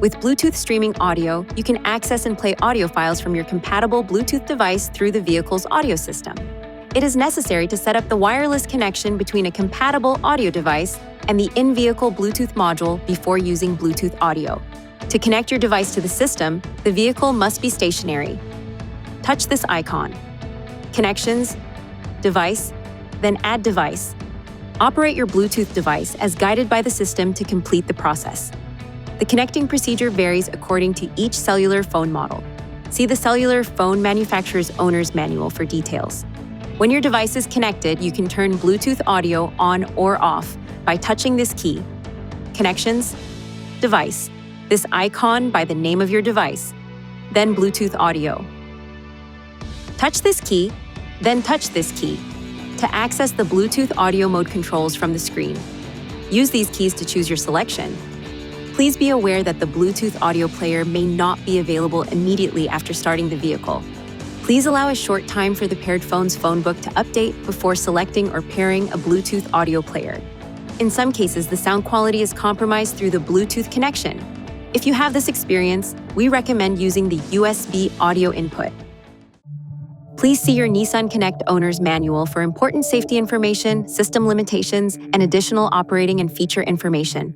With Bluetooth streaming audio, you can access and play audio files from your compatible Bluetooth device through the vehicle's audio system. It is necessary to set up the wireless connection between a compatible audio device and the in-vehicle Bluetooth module before using Bluetooth audio. To connect your device to the system, the vehicle must be stationary. Touch this icon. Connections, Device, then Add Device. Operate your Bluetooth device as guided by the system to complete the process. The connecting procedure varies according to each cellular phone model. See the cellular phone manufacturer's owner's manual for details. When your device is connected, you can turn Bluetooth audio on or off by touching this key. Connections, Device, this icon by the name of your device, then Bluetooth audio. Touch this key, then touch this key to access the Bluetooth audio mode controls from the screen. Use these keys to choose your selection. Please be aware that the Bluetooth audio player may not be available immediately after starting the vehicle. Please allow a short time for the paired phone's phone book to update before selecting or pairing a Bluetooth audio player. In some cases, the sound quality is compromised through the Bluetooth connection. If you have this experience, we recommend using the USB audio input. Please see your Nissan Connect owner's manual for important safety information, system limitations, and additional operating and feature information.